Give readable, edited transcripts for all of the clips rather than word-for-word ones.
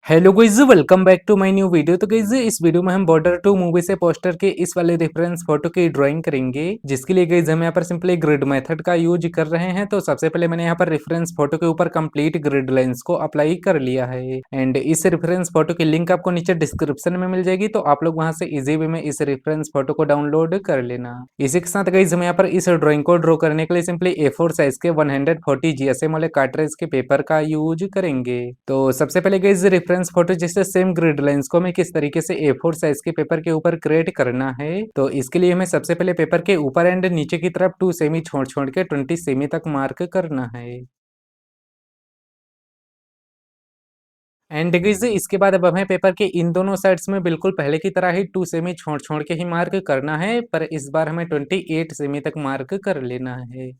Hello guys, welcome back to my new video. तो guys, इस video में हम बॉर्डर टू मूवी से पोस्टर के इस वाले रेफरेंस फोटो की ड्राइंग करेंगे, जिसके लिए गाइस हम यहाँ पर सिंपली ग्रिड मेथड का यूज कर रहे हैं। तो सबसे पहले मैंने यहाँ पर रेफरेंस फोटो के ऊपर कंप्लीट ग्रिड लाइंस को अप्लाई कर लिया है एंड इस रेफरेंस फोटो की लिंक आपको नीचे डिस्क्रिप्शन में मिल जाएगी, तो आप लोग वहां से इजी वे में इस रेफरेंस फोटो को डाउनलोड कर लेना। इसी के साथ गाइस हम यहाँ पर इस ड्राइंग को ड्रॉ करने के लिए सिंपली A4 साइज के 140 जीएसएम वाले कार्ट्रिज के पेपर का यूज करेंगे। तो सबसे पहले गाइस रेफरेंस फोटो जैसे सेम ग्रिड लाइंस को हमें किस तरीके से A4 साइज के पेपर के ऊपर क्रिएट करना है, तो इसके लिए हमें सबसे पहले पेपर के ऊपर एंड नीचे की तरफ 2 सेमी छोड़ छोड़ के 20 सेमी तक मार्क करना है। एंड गाइस इसके बाद अब हमें पेपर के इन दोनों साइड्स में बिल्कुल पहले की तरह ही 2 सेमी छोड़ छोड़ के ही मार्क करना है, पर इस बार हमें 28 सेमी तक मार्क कर लेना है।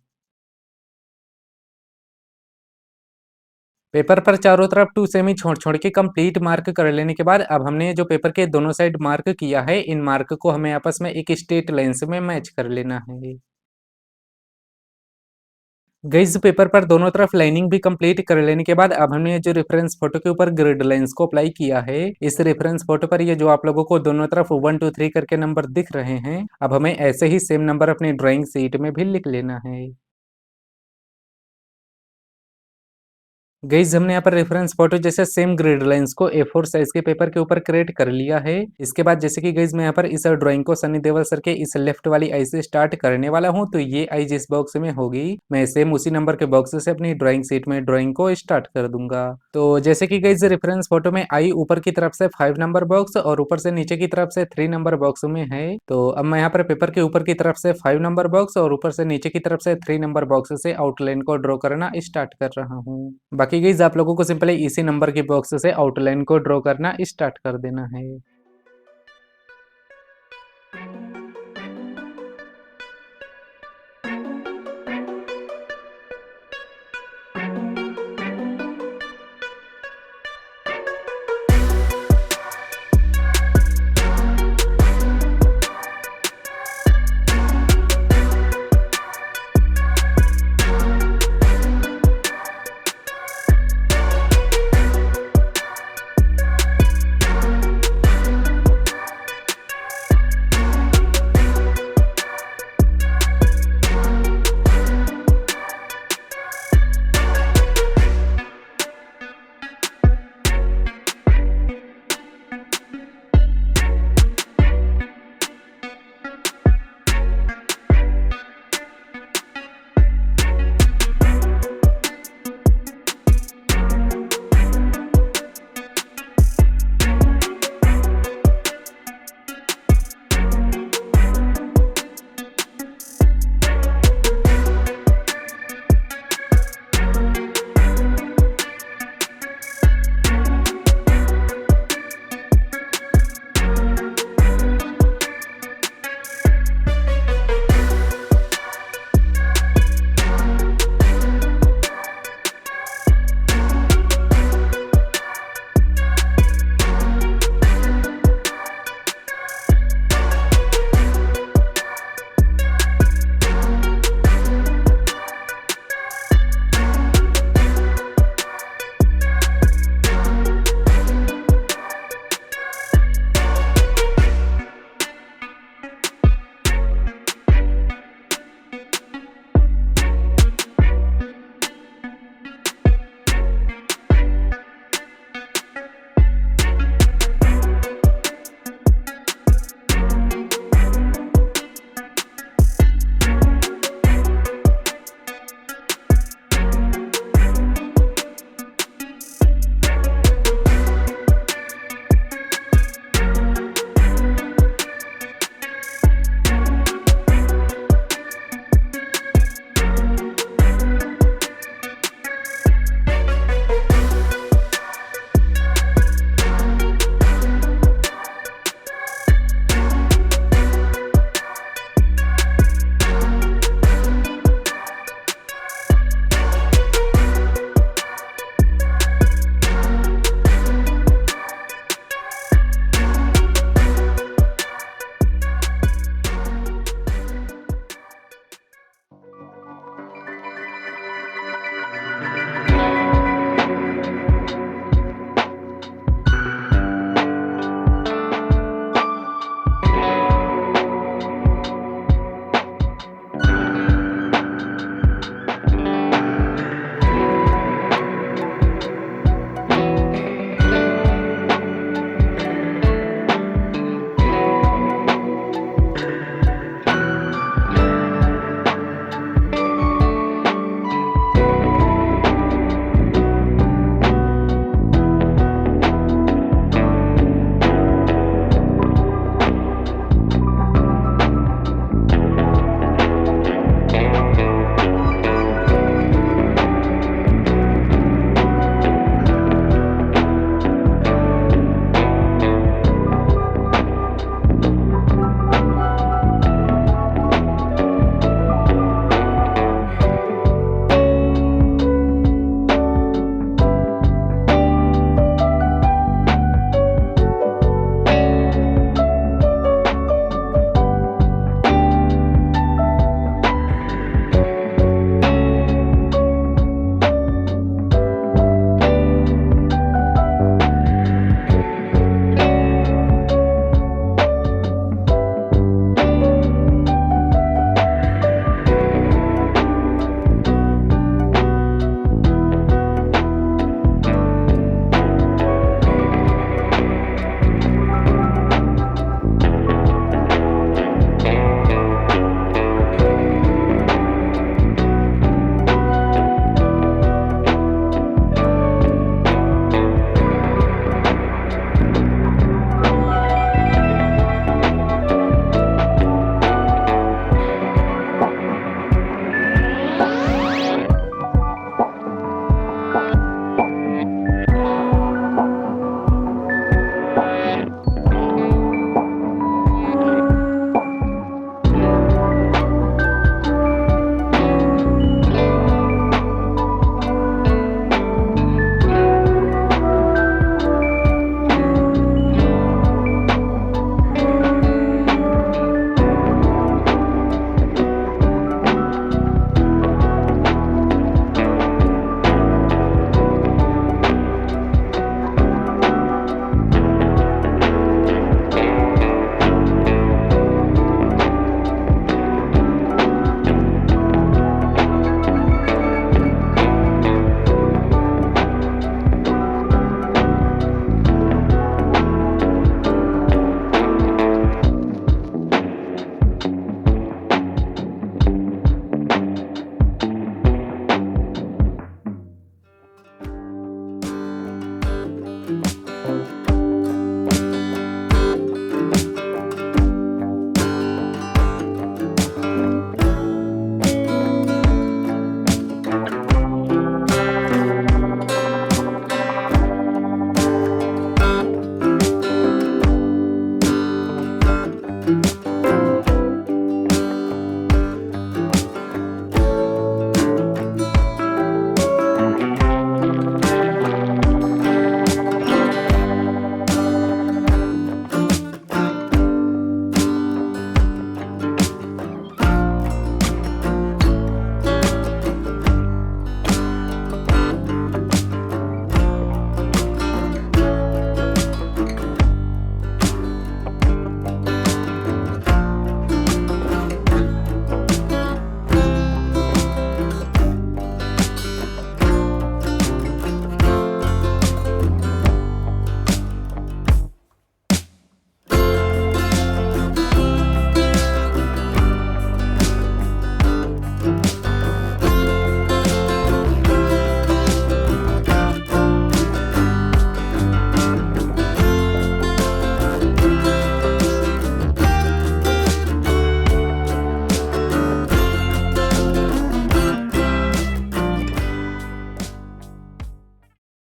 पेपर पर चारों तरफ 2 सेमी छोड़ छोड़ के कंप्लीट मार्क कर लेने के बाद अब हमने जो पेपर के दोनों साइड मार्क किया है, इन मार्क को हमें आपस में एक स्ट्रेट लाइन से में मैच कर लेना है। गाइस पेपर पर दोनों तरफ लाइनिंग भी कंप्लीट कर लेने के बाद अब हमने जो रेफरेंस फोटो के ऊपर ग्रिड लाइंस को अप्लाई किया है, इस रेफरेंस फोटो पर ये जो आप लोगों को दोनों तरफ 1 2 3 करके नंबर दिख रहे हैं, अब हमें ऐसे ही सेम नंबर अपनी ड्राइंग शीट में भी लिख लेना है। गाइस हमने यहाँ पर रेफरेंस फोटो जैसे सेम ग्रिड लाइंस को A4 साइज के पेपर के ऊपर क्रिएट कर लिया है। इसके बाद जैसे कि गाइस मैं यहाँ पर इस ड्राइंग को सनी देओल सर के इस लेफ्ट वाली आई से स्टार्ट करने वाला हूँ, तो ये आई जिस बॉक्स में होगी मैं सेम उसी नंबर के बॉक्स से अपनी ड्राइंग शीट में ड्राइंग को स्टार्ट कर दूंगा। तो जैसे कि गाइस रेफरेंस फोटो में आई ऊपर की तरफ से 5 नंबर बॉक्स और ऊपर से नीचे की तरफ से 3 नंबर बॉक्स में है, तो अब मैं यहाँ पर पेपर के ऊपर की तरफ से 5 नंबर बॉक्स और ऊपर से नीचे की तरफ से 3 नंबर बॉक्स से आउटलाइन को ड्रॉ करना स्टार्ट कर रहा हूँ। बाकी गाइस आप लोगों को सिंपली इसी नंबर के बॉक्स से आउटलाइन को ड्रॉ करना स्टार्ट कर देना है।